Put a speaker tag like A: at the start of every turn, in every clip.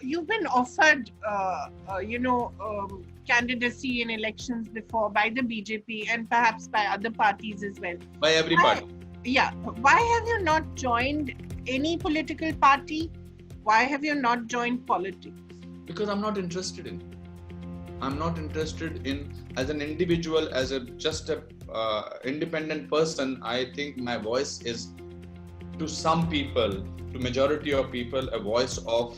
A: you've been offered, candidacy in elections before by the BJP and perhaps by other parties as well.
B: By every party.
A: Yeah. Why have you not joined any political party? Why have you not joined politics?
B: Because I'm not interested in. I'm not interested in, as an individual, as just a independent person. I think my voice is, to some people, to majority of people, a voice of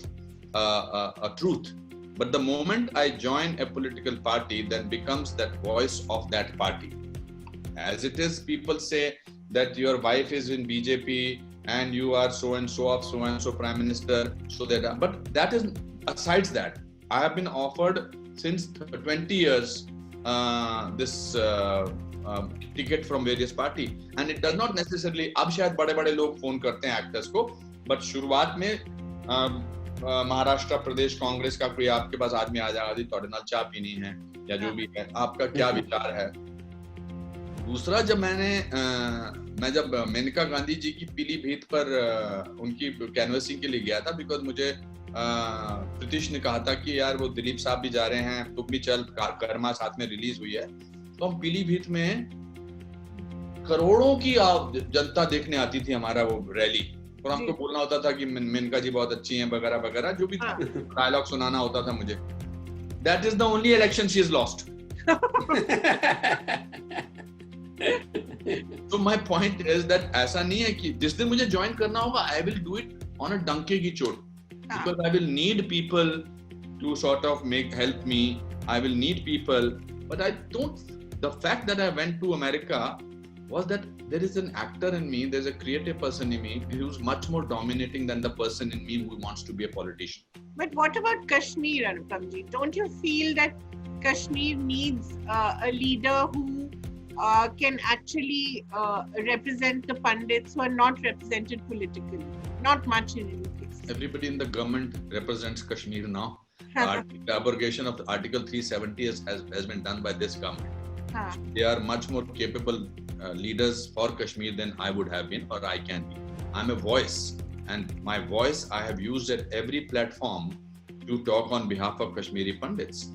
B: a truth. But the moment I join a political party, then becomes that voice of that party. As it is, people say that your wife is in BJP and you are so and so of so and so prime minister. But that is asides that. I have been offered since 20 years this ticket from various party, and it does not necessarily. अब शायद बड़े-बड़े लोग phone करते हैं actors को, but शुरुआत में महाराष्ट्र प्रदेश कांग्रेस का कोई आपके पास आदमी आ जाएगा, थोड़े नाल चाय पीनी है या जो भी है, आपका क्या विचार है। दूसरा, जब मैं जब मेनका गांधी जी की पीलीभीत पर उनकी कैनवसिंग के लिए गया था, बिकॉज मुझे प्रीतिश ने कहा था कि यार वो दिलीप साहब भी जा रहे हैं, तुम भी चल, कर्मा साथ में रिलीज हुई है, तो हम पीलीभीत में करोड़ों की जनता देखने आती थी हमारा वो रैली, और हमको बोलना होता था कि मेनका जी बहुत अच्छी हैं वगैरह वगैरह, जो भी डायलॉग सुनाना होता था मुझे। That is the only election she is lost. तो माय पॉइंट इज दैट ऐसा नहीं है कि जिस दिन मुझे ज्वाइन करना होगा, I will do it on a डंके की चोट, because I will need people to sort of help me. I will need people, but the fact that I went to America was that there is an actor in me, there's a creative person in me who's much more dominating than the person in me who wants to be a politician.
A: But what about Kashmir, Anupam ji? Don't you feel that Kashmir needs a leader who can actually represent the pundits who are not represented politically? Not much in any case.
B: Everybody in the government represents Kashmir now. The abrogation of Article 370 has been done by this government. They are much more capable leaders for Kashmir than I would have been, or I can be. I'm a voice, and my voice I have used at every platform to talk on behalf of Kashmiri Pandits.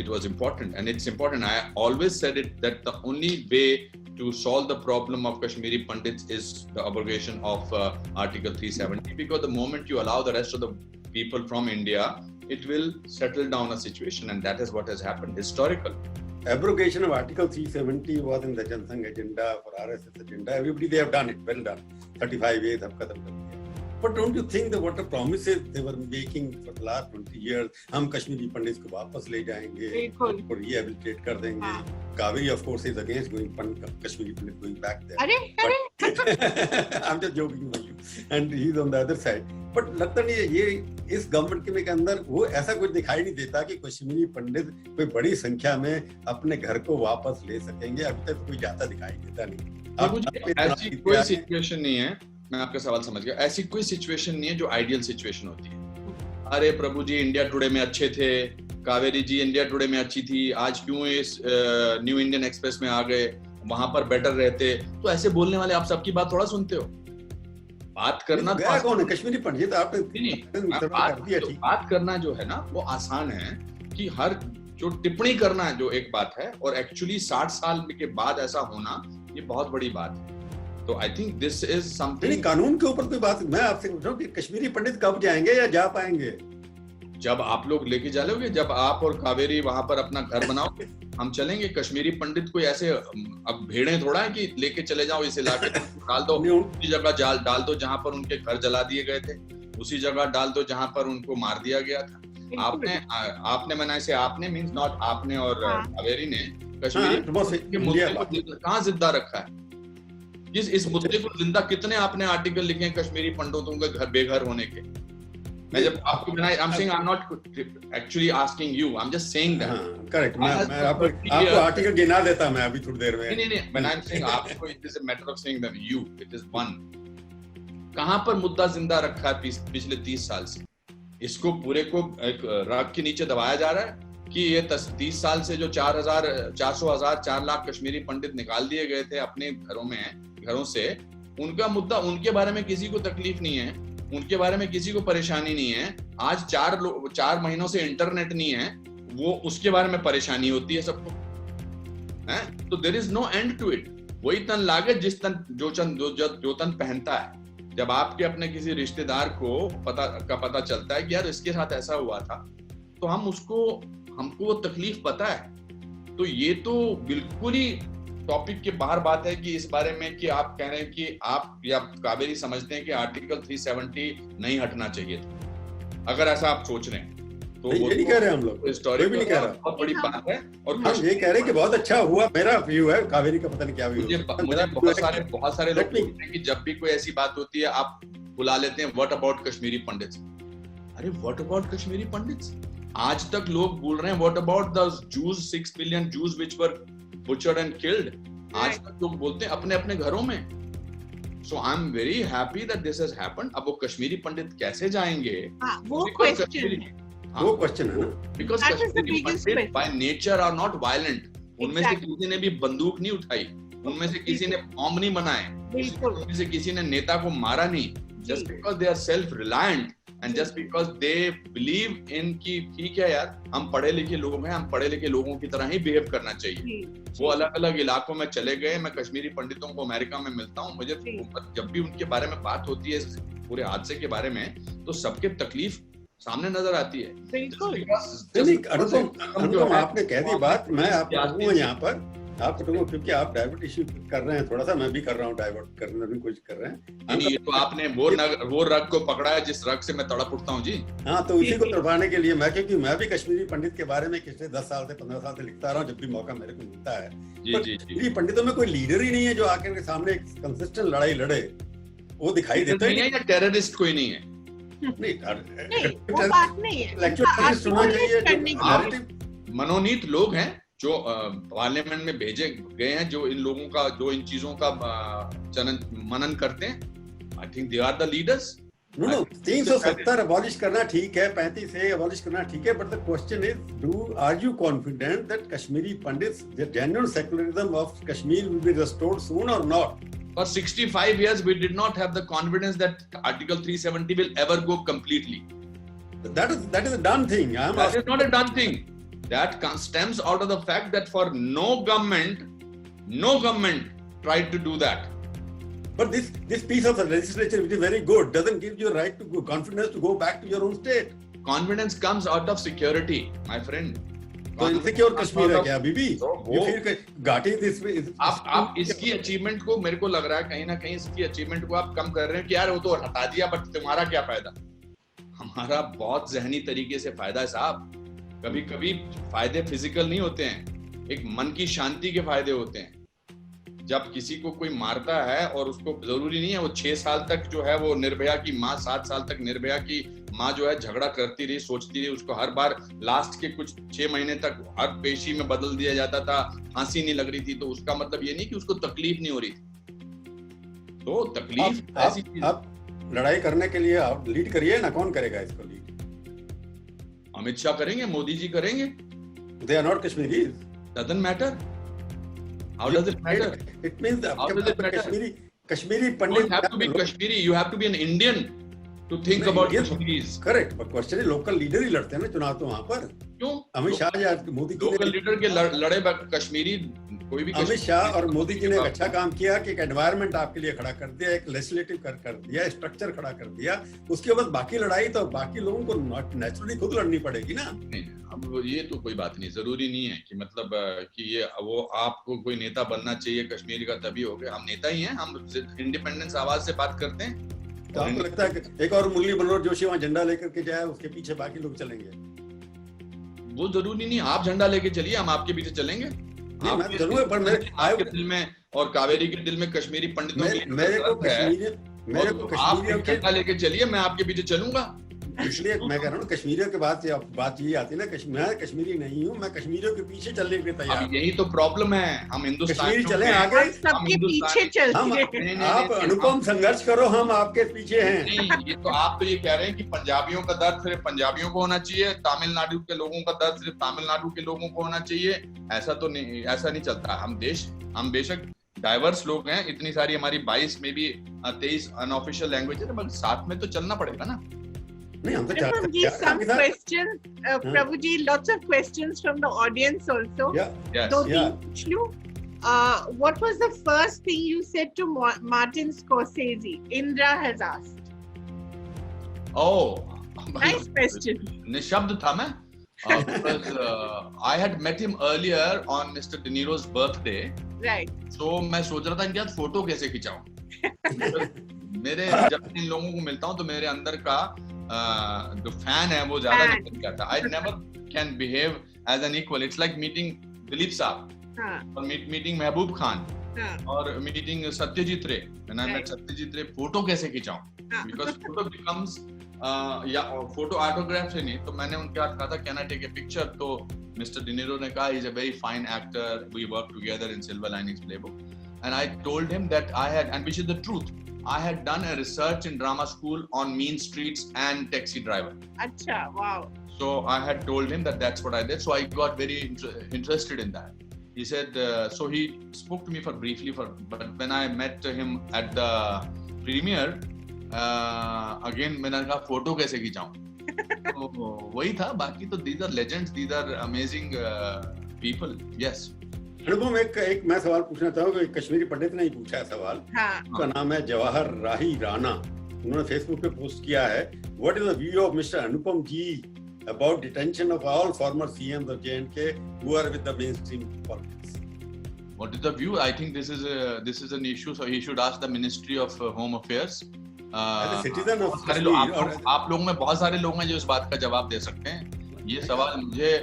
B: It was important, and it's important. I always said it, that the only way to solve the problem of Kashmiri Pandits is the abrogation of Article 370, because the moment you allow the rest of the people from India, it will settle down a situation, and that is what has happened. Historical.
C: Abrogation of Article 370 was in the Jansangh agenda, for RSS agenda. Everybody, they have done it, well done. 35 years have khatam kar diya. But don't you think that what the promises they were making for the last 20 years, हम कश्मीरी पंडित को वापस ले जाएंगे, उनको rehabilitate कर देंगे. Kaveri, of course, is against Kashmiri Pandit going back there. I'm just joking with you. And he's on the other side. But लगता नहीं है ये इस गवर्नमेंट के अंदर वो ऐसा कुछ दिखाई नहीं देता कि कश्मीरी पंडित कोई बड़ी संख्या में अपने घर को वापस ले सकेंगे. अभी तक कोई ज्यादा दिखाई देता नहीं.
B: ऐसी कोई सिचुएशन नहीं है. मैं आपका सवाल समझ गया. ऐसी कोई सिचुएशन नहीं है जो आइडियल सिचुएशन होती है. अरे प्रभु जी इंडिया टुडे में अच्छे थे, कावेरी जी इंडिया टुडे में अच्छी थी, आज क्यों इस न्यू इंडियन एक्सप्रेस में आ गए, वहां पर बेटर रहते. तो ऐसे बोलने वाले आप सबकी बात थोड़ा सुनते हो. बात करना
C: कौन है? कश्मीरी पंडित आपने
B: बात करना जो है ना वो आसान है, कि हर जो टिप्पणी करना जो एक बात है, और एक्चुअली 60 साल के बाद ऐसा होना ये बहुत बड़ी बात है. तो आई थिंक दिस इज समथिंग.
C: कानून के ऊपर कोई बात मैं आपसे पूछ रहा हूँ कि कश्मीरी पंडित कब जाएंगे या जा पाएंगे?
B: जब आप लोग लेके जा लोगे, जब आप और कावेरी वहां पर अपना घर बनाओगे, हम चलेंगे. कश्मीरी पंडित कोई ऐसे अब भेड़े थोड़ा है कि लेके चले जाओ इस इलाके में, डाल दो उसी जगह, डाल दो जहां पर उनके घर जला दिए गए थे, उसी जगह डाल दो जहां पर उनको मार दिया गया था. आपने बनाए से, आपने मीन्स नॉट आपने और कावेरी ने कश्मीरी मुद्दे को कहाँ जिंदा रखा है. इस मुद्दे को जिंदा कितने आपने आर्टिकल लिखे हैं कश्मीरी पंडितों के घर बेघर होने के. मैं जब आपको बनाई, I'm saying I'm not actually asking you, I'm just saying that.
C: Correct. मैं आपको आर्टिकल गिना देता मैं अभी थोड़ी देर में.
B: नहीं, when I'm saying आपको, it is a matter of saying that you, it is one. कहाँ पर मुद्दा जिंदा रखा है पिछले 30 साल से? इसको पूरे को एक राख के नीचे दबाया जा रहा है कि ये 30 साल से जो 4 लाख कश्मीरी पंडित निकाल दिए गए थे अपने घरों से, उनका मुद्दा, उनके बारे में किसी को तकलीफ नहीं है. उनके बारे में किसी को परेशानी नहीं है। आज 4 महीनों से इंटरनेट नहीं है, वो उसके बारे में परेशानी होती है सबको, है? तो there is no end to it. वही तन लागे जिस तन जो तन पहनता है। जब आपके अपने किसी रिश्तेदार को पता चलता है कि यार इसके साथ ऐसा हुआ था, तो हमको वो तकलीफ पता है। तो ये तो बिल्कुल ही टॉपिक के बाहर बात है कि इस बारे में कि आप कह रहे हैं कि आप या कावेरी समझते हैं कि आर्टिकल 370 नहीं हटना चाहिए था। अगर ऐसा आप सोच रहे हैं तो
C: ये नहीं कह रहे हम लोग,
B: हिस्टोरिक
C: नहीं कह रहा,
B: बहुत बड़ी बात है। और
C: हम ये कह रहे हैं कि बहुत अच्छा हुआ। मेरा व्यू है, कावेरी का पता नहीं क्या व्यू है।
B: मुझे बहुत सारे लोग बोलते हैं कि जब भी कोई ऐसी बात होती है आप बुला लेते हैं व्हाट अबाउट कश्मीरी पंडित्स। अरे व्हाट अबाउट कश्मीरी पंडित्स? आज तक लोग बोल रहे हैं what about the juice, 6 billion juice which were butchered and killed। आज तक लोग बोलते हैं अपने अपने घरों में। So I'm very happy that this has happened। अब वो कश्मीरी पंडित कैसे जाएंगे?
C: वो क्वेश्चन है ना,
B: because Kashmiri Pandit by nature are not violent। उनमें से किसी ने भी बंदूक नहीं उठाई, उनमें से किसी ने बॉम्ब नहीं बनाए, उनमें से किसी ने नेता को मारा नहीं। Just because they are self-reliant and just because they believe in कि ठीक है यार, हम पढ़े लिखे लोग हैं, हम पढ़े लिखे लोगों की तरह ही बिहेव करना चाहिए। वो अलग अलग इलाकों में चले गए। मैं कश्मीरी पंडितों को अमेरिका में मिलता हूँ, मुझे जब भी उनके बारे में बात होती है इस पूरे हादसे के बारे में, तो सबके तकलीफ सामने नजर आती है।
C: अनुपम आपने कह दी बात, मैं आपको यहाँ पर आपको क्योंकि आप डाइवर्ट इश्यू कर रहे हैं, थोड़ा सा मैं भी कर रहा हूँ, डाइवर्ट करने की कोशिश कर रहे हैं।
B: ये तो आपने वो रग को पकड़ा है जिस रग से मैं तड़प उठता हूँ जी।
C: हाँ, तो उसी को तड़पाने के लिए क्योंकि मैं भी कश्मीरी पंडित के बारे में पिछले 10 साल से 15 साल से लिखता रहा हूँ, जब भी मौका मेरे को मिलता है। जी। पंडितों में कोई लीडर ही नहीं है जो आकर के सामने कंसिस्टेंट लड़ाई लड़े, वो दिखाई देता है।
B: या टेररिस्ट कोई नहीं है?
A: नहीं, वो बात नहीं है।
B: मनोनीत लोग हैं जो पार्लियामेंट में भेजे गए हैं, जो इन लोगों का, जो इन चीजों का मनन करते हैं। I think they are the leaders.
C: No 370 abolish करना ठीक है, 35 ए अबॉलिश करना ठीक है, but the question is are you confident that Kashmiri Pandits, the genuine secularism of Kashmir will be restored soon और not?
B: For 65 years we did not have the confidence that Article 370 will ever go completely.
C: That is a done thing.
B: That is not a done thing. That stems out of the fact that for no government tried to do that.
C: But this piece of legislation, which is very good, doesn't give you right to confidence to go back to your own state.
B: Confidence comes out of security, my friend.
C: तो insecure Kashmir है क्या अभी भी?
B: आप इसकी achievement को, मेरे को लग रहा है कहीं ना कहीं इसकी अचीवमेंट को आप कम कर रहे हैं कि यार वो तो हटा दिया, बट तुम्हारा क्या फायदा? हमारा बहुत जहनी तरीके से फायदा है साहब। कभी कभी फायदे फिजिकल नहीं होते हैं, एक मन की शांति के फायदे होते हैं। जब किसी को कोई मारता है और उसको जरूरी नहीं है वो 6 साल तक जो है वो निर्भया की माँ, 7 साल तक निर्भया की माँ जो है झगड़ा करती रही, सोचती रही, उसको हर बार लास्ट के कुछ 6 महीने तक हर पेशी में बदल दिया जाता था, फांसी नहीं लग रही थी, तो उसका मतलब ये नहीं कि उसको तकलीफ नहीं हो रही थी। तो तकलीफ ऐसी चीज।
C: आप लड़ाई करने के लिए आप लीड करिए ना, कौन करेगा इसको लीड?
B: अमित शाह करेंगे, मोदी जी करेंगे।
C: They are not Kashmiris.
B: Doesn't matter. How does it matter?
C: It means
B: how does it matter?
C: Kashmiri
B: Pandit. You don't have to be Kashmiri. You have to be an Indian to think about Kashmiris.
C: Correct. But question is local leader ही लड़ते हैं ना चुनाव तो वहाँ पर।
B: क्यों?
C: अमित शाह या Modi ji
B: local leader के लड़े कश्मीरी कोई भी।
C: अमित शाह और मोदी जी ने अच्छा काम किया कि एक एनवायरनमेंट आपके लिए खड़ा कर दिया, एक लेजिस्लेटिव कर दिया, स्ट्रक्चर खड़ा कर दिया। उसके बाद बाकी लड़ाई तो बाकी लोगों को नेचुरली खुद लड़नी पड़ेगी ना।
B: नहीं, अब ये तो कोई बात नहीं, जरूरी नहीं है कि मतलब कि ये वो आपको कोई नेता बनना चाहिए कश्मीर का तभी हो गया। हम नेता ही हैं, हम इंडिपेंडेंस आवाज से बात करते हैं।
C: तो आपको लगता है कि एक और मुरली मनोहर जोशी वहाँ झंडा लेकर के जाए, उसके पीछे बाकी लोग चलेंगे?
B: वो जरूरी नहीं, आप झंडा लेके चलिए, हम आपके पीछे चलेंगे।
C: मैं जरूर, पर
B: आपके दिल में और कावेरी के दिल में कश्मीरी पंडितों
C: मेरे को कश्मीरियों के
B: झंडा लेके चलिए, मैं आपके पीछे चलूंगा।
C: इसलिए मैं कह रहा हूँ कश्मीरियों के बात ये आती है ना, मैं कश्मीरी नहीं हूँ, मैं कश्मीरियों के पीछे चलने के लिए तैयार।
B: यही तो प्रॉब्लम है, हम हिंदुस्तान
C: कश्मीरी चले आगे,
A: सबके पीछे चलते।
C: आप अनुपम संघर्ष करो, हम आपके पीछे हैं।
B: नहीं, ये तो आप तो ये कह रहे हैं कि पंजाबियों का दर्द सिर्फ पंजाबियों को होना चाहिए, तमिलनाडु के लोगों का दर्द सिर्फ तमिलनाडु के लोगों को होना चाहिए। ऐसा तो नहीं, ऐसा नहीं चलता। हम बेशक डाइवर्स लोग हैं, इतनी सारी हमारी 22 में भी 23 अनऑफिशियल लैंग्वेज है, मगर साथ में तो चलना पड़ेगा ना।
C: नहीं हम तो
A: Prabhuji, some questions, Prabhuji, lots of questions from the audience also.
B: Yes.
A: So,
C: Yeah.
A: Vishnu, what was the first thing you said to Martin Scorsese? Indra has asked.
B: Oh,
A: Nice question.
B: निशब्द था मैं, because I had met him earlier on Mr. De Niro's birthday.
A: Right.
B: So मैं सोच रहा था इनके साथ photo कैसे खिंचाऊं। मेरे जब इन लोगों को मिलता हूं तो मेरे अंदर का जो फैन है वो ज्यादा निकल जाता है। I never can behave as an equal. It's like meeting Dilip साहब और meeting महबूब खान और meeting सत्यजीत रे। When I met Satyajit Ray, photo कैसे खिंचाऊं? Because photo becomes या फोटो ऑटोग्राफ से नहीं, तो मैंने उनके हाथ कहा था can I take a picture, तो मिस्टर डिनीरो ने कहा he is a very fine actor, we work together in Silver Linings Playbook, and I told him that I had, and which is the truth, I had done a research in drama school on mean streets and taxi driver.
A: Acha, wow.
B: So I had told him that that's what I did. So I got very interested in that. He said, so he spoke to me for briefly, but when I met him at the premiere, again मैंने कहा photo कैसे खिंचाऊं, तो वही था। बाकी तो these are legends, these are amazing people. Yes.
C: अनुपम, एक मैं सवाल पूछना चाहूँगा, कश्मीरी पंडित ने ही पूछा है सवाल। उनका नाम है जवाहर राही राणा। उन्होंने फेसबुक पे पोस्ट किया है, what is the view of mister Anupam ji about detention of all former CMs of JNK who are with the mainstream politics?
B: What is the view? I think this is an issue, so he should ask the Ministry of Home Affairs.
C: As a citizen of Kashmir,
B: आप लोगों में बहुत सारे लोग हैं जो इस बात का जवाब दे सकते हैं। ये सवाल मुझे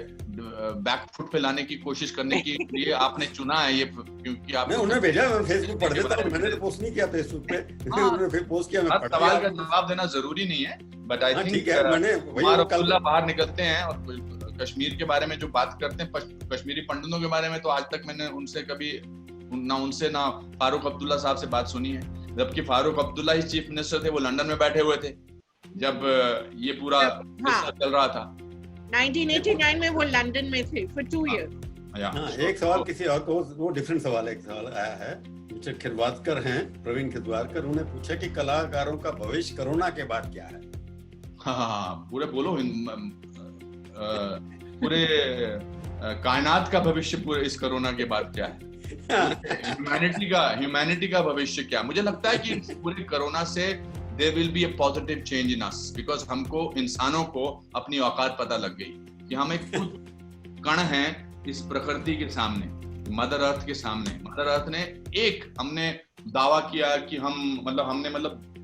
B: बैकफुट पे लाने की कोशिश करने के लिए आपने चुना है ये, क्योंकि आप
C: उन्होंने भेजा, मैं फेसबुक पढ़ देता हूं, मैंने तो पोस्ट नहीं किया फेसबुक पे, उन्होंने फिर पोस्ट किया, मैं पढ़
B: सवाल का जवाब देना जरूरी नहीं है, बट आई थिंक अब्दुल्ला बाहर निकलते हैं और कश्मीर के बारे में जो बात करते हैं, कश्मीरी पंडितों के बारे में, तो आज तक मैंने उनसे कभी ना फारूक अब्दुल्ला साहब से बात सुनी है, जबकि फारूक अब्दुल्ला ही चीफ मिनिस्टर थे, वो लंदन में बैठे हुए थे जब ये पूरा चल रहा था।
A: 1989 में वो लंदन में थे for 2 years.
C: एक सवाल किसी और को, वो डिफरेंट सवाल है, एक सवाल आया है, मिस्टर खिदवारकर हैं, प्रवीण खिदवारकर, उन्होंने पूछा कि कलाकारों का भविष्य कोरोना के बाद क्या है?
B: हाँ, पूरे बोलो, पूरे कायनात का भविष्य पूरे इस कोरोना के बाद क्या है? ह्यूमैनिटी का भविष्य क्या? मुझे लगता है कि पूरे कोरोना से there will be a positive change in us, because हमको इंसानों को अपनी औकात पता लग गई कि हम एक कुछ कण हैं इस प्रकृति के सामने, मदर अर्थ के सामने। मदर अर्थ ने हमने दावा किया कि हमने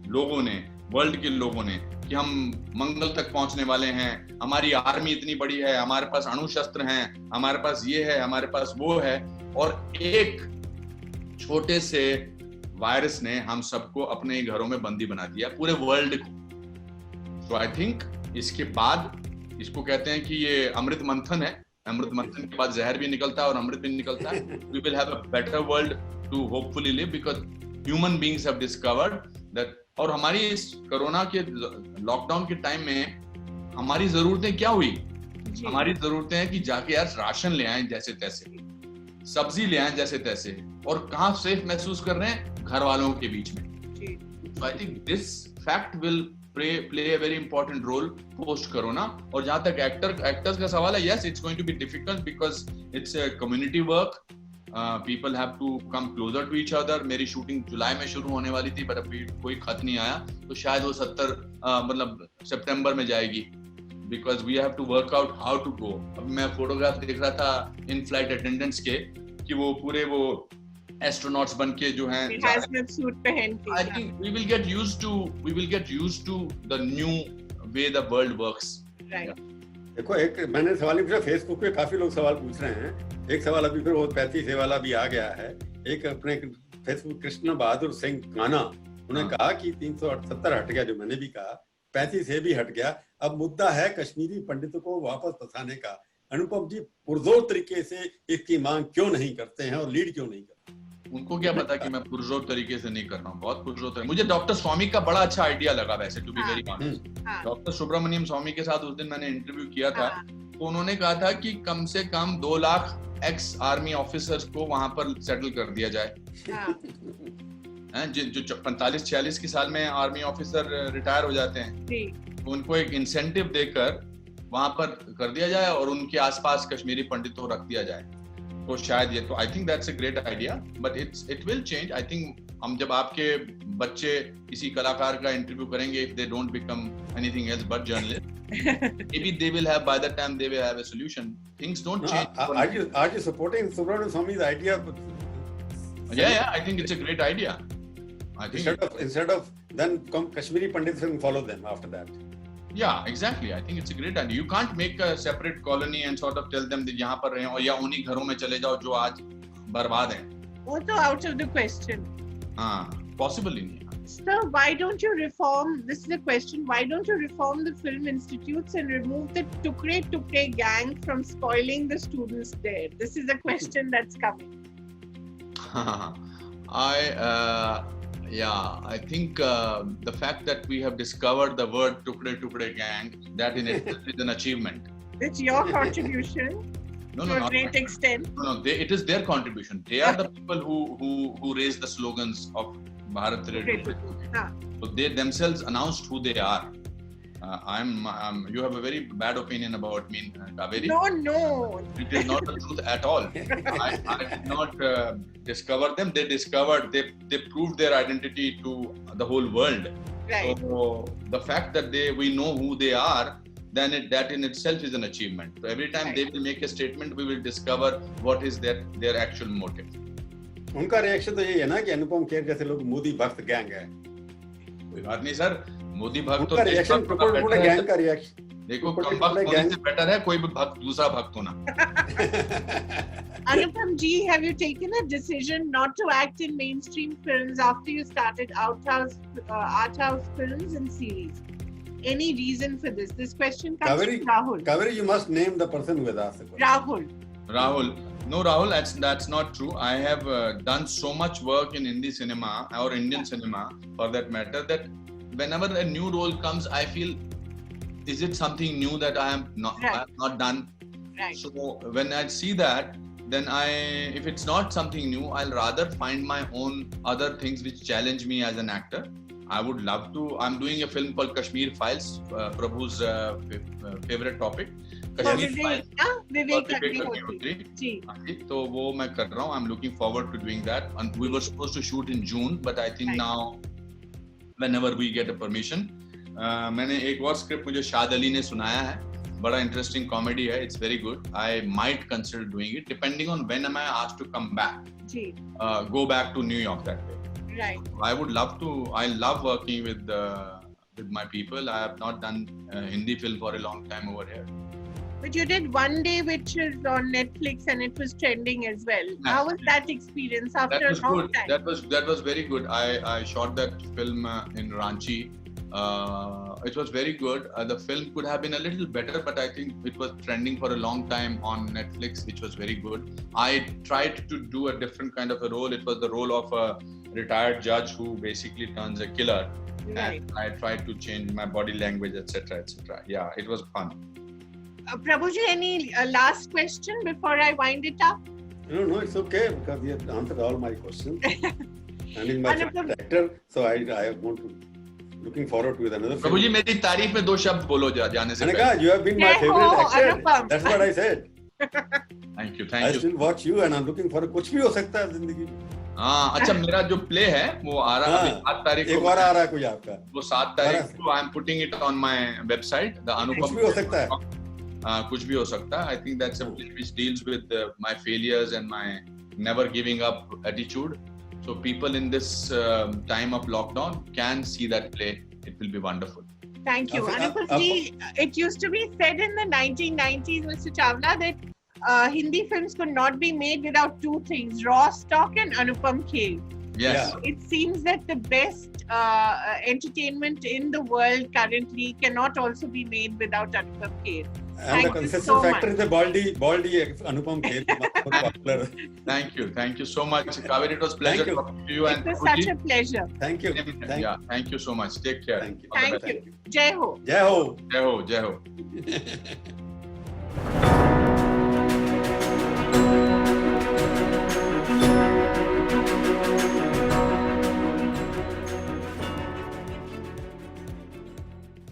B: लोगों ने, वर्ल्ड के लोगों ने, कि हम मंगल तक पहुंचने वाले हैं, हमारी आर्मी इतनी बड़ी है, हमारे पास अणु शस्त्र हैं, हमारे पास ये है, हमारे पास वो है, और एक छोटे से वायरस ने हम सबको अपने घरों में बंदी बना दिया, पूरे वर्ल्ड को। सो आई थिंक इसके बाद, इसको कहते हैं कि ये अमृत मंथन है, अमृत मंथन के बाद जहर भी निकलता है और अमृत भी निकलता है। We will have a better world to hopefully live, because human beings have discovered that. और हमारी इस कोरोना के लॉकडाउन के टाइम में हमारी जरूरतें क्या हुई? हमारी जरूरतें हैं कि जाके यार राशन ले आए जैसे तैसे, सब्जी ले आए जैसे तैसे, और कहाँ सेफ महसूस कर रहे हैं? घर वालों के बीच में। I think this fact will play a very important role post corona. और जहां तक एक्टर्स का सवाल है, yes it's going to be difficult because it's a community work, people have to come closer to each other. मेरी shooting जुलाई में शुरू होने वाली थी, पर अभी कोई खत नहीं आया, तो शायद वो सितंबर में जाएगी, because we have to work out how to go. अब मैं फोटोग्राफ देख रहा था इन फ्लाइट अटेंडेंट्स के, कि वो पूरे वो एस्ट्रोनॉट्स बन के जो हैं,
A: hazmat suit पहन के।
B: I think we will get used to the new way the world works.
A: Right.
C: देखो, एक मैंने सवाल पूछा, फेसबुक पे काफी लोग सवाल पूछ रहे हैं। एक सवाल अभी फिर वो 35 वाला भी आ गया है। एक अपने फेसबुक कृष्ण बहादुर सिंह काना, उन्होंने कहा कि 370 हट गया, जो मैंने भी कहा 35 से भी हट गया। अब मुद्दा है कश्मीरी पंडितों को वापस बसाने का। अनुपम जी पुरजोर तरीके से इसकी मांग क्यों नहीं करते हैं और लीड क्यों नहीं करते?
B: उनको क्या पता कि मैं पुरजोर तरीके से नहीं कर रहा हूँ, बहुत पुरजोर तरीके। मुझे डॉक्टर स्वामी का बड़ा अच्छा आइडिया लगा वैसे, to be very honest. Doctor Subramanian Swamy के साथ उस दिन मैंने इंटरव्यू किया था, तो उन्होंने कहा था कि कम से कम 2 लाख एक्स आर्मी ऑफिसर्स को वहां पर सेटल कर दिया जाए। जो 45-46 की साल में आर्मी ऑफिसर रिटायर हो जाते हैं, उनको एक इंसेंटिव देकर वहां पर कर दिया जाए और उनके आसपास कश्मीरी पंडितों को रख दिया जाए। तो शायद ये, तो I think that's a great idea, but it will change. I think हम जब आपके बच्चे किसी कलाकार का इंटरव्यू करेंगे, if they don't become anything else but journalist, maybe they will have, by the time they will have a solution. Things don't change.
C: Are you supporting Subramanian Swamy's idea?
B: Yeah, I think it's a great idea. I think
C: instead of then Kashmiri Pandits will follow them after that.
B: Yeah, exactly. I think it's a great idea. You can't make a separate colony and sort of tell them that यहाँ पर रहें और या उन्हीं घरों में चले जाओ जो आज बर्बाद हैं.
A: Also out of the question.
B: हाँ, possible ही नहीं.
A: Sir, why don't you reform? This is a question. Why don't you reform the film institutes and remove the Tukre gang from spoiling the students there? This is a question that's coming.
B: I think the fact that we have discovered the word Tukre gang, that in itself is an achievement.
A: It's your contribution.
B: No,
A: to a great extent.
B: No, it is their contribution. They are the people who raise the slogans of Bharat Radio. So they themselves announced who they are. You have a very bad opinion about me, Kaveri.
A: No.
B: It is not the truth at all. I did not discover them. They proved their identity to the whole world.
A: Right.
B: So the fact that we know who they are, then that in itself is an achievement. So every time they will make a statement, we will discover what is their actual motive.
C: उनका reaction तो यही है ना कि अनुपम खेर जैसे लोग मोदी भक्त gang है।
B: कोई बात नहीं सर, मोदी भक्त तो
C: रिएक्शन पूरा गैंग का रिएक्शन
B: देखो, कम भक्त होने से बेटर है कोई भी भक्त दूसरा भक्त होना।
A: Anupam ji, have you taken a decision not to act in mainstream films after you started art house films and series? Any reason for this? This question comes from Rahul.
C: Kaveri, you must name the person who has asked the
A: Rahul.
C: question.
B: No, Rahul, that's not true. I have done so much work in Hindi cinema or Indian cinema, for that matter, that whenever a new role comes, I feel, is it something new that I have not done?
A: Right.
B: So when I see that, then if it's not something new, I'll rather find my own other things which challenge me as an actor. I would love to. I'm doing a film called Kashmir Files, Prabhu's favorite topic. Kashmir Files.
A: Vivek Agnihotri.
B: तो वो मैं कर रहा हूँ. I'm looking forward to doing that. And we were supposed to shoot in June, but I think now, whenever we get a permission, मैंने एक और script मुझे शाद अली ने सुनाया है. बड़ा इंटरेस्टिंग कॉमेडी है. It's very good. I might consider doing it, depending on when am I asked to come back. Go back to New York that way.
A: Right.
B: I would love to. I love working with my people. I have not done Hindi film for a long time over here.
A: But you did One Day, which is on Netflix, and it was trending as well. Yes. How was that experience after a long time?
B: That was very good. I shot that film in Ranchi. It was very good. The film could have been a little better, but I think it was trending for a long time on Netflix, which was very good. I tried to do a different kind of a role. It was the role of a retired judge who basically turns a killer.
A: Right.
B: And I tried to change my body language, etc., etc. Yeah, it was fun.
A: Prabhuji, any last question before I wind it up?
C: No, it's okay because you have answered all my questions. And in my actor, so I want to. Looking forward to another film.
B: Prabhuji, मेरी तारीफ में 2 शब्द बोलो जाने से पहले.
C: You have been my favorite actor. That's what I said.
B: Thank you.
C: I still watch you and I'm looking for कुछ भी हो सकता है जिंदगी में.
B: हाँ, अच्छा मेरा जो प्ले है वो आ रहा है 7 तारीख को.
C: एक और आ रहा है कोई आपका.
B: वो 7 तारीख को I am putting it on my website. The Anupam.
C: कुछ भी हो सकता है.
B: कुछ भी हो सकता है. I think that's a play which deals with my failures and my never giving up attitude. So people in this time of lockdown can see that play. It will be wonderful.
A: Thank you. Anupam, it used to be said in the 1990s, Mr. Chawla, that Hindi films could not be made without 2 things, raw stock and Anupam Kher.
B: Yes.
A: So it seems that the best entertainment in the world currently cannot also be made without Anupam Kher.
C: And the consistent factor is the baldy Anupam Kher.
B: Thank you so much, Kaveri. It was a pleasure talking to you.
A: It was such a pleasure.
C: Thank you.
B: Thank you so much. Take care.
C: Thank you.
A: Thank you. Jai Ho.
C: Jai Ho.
B: Jai Ho.
C: Thank you.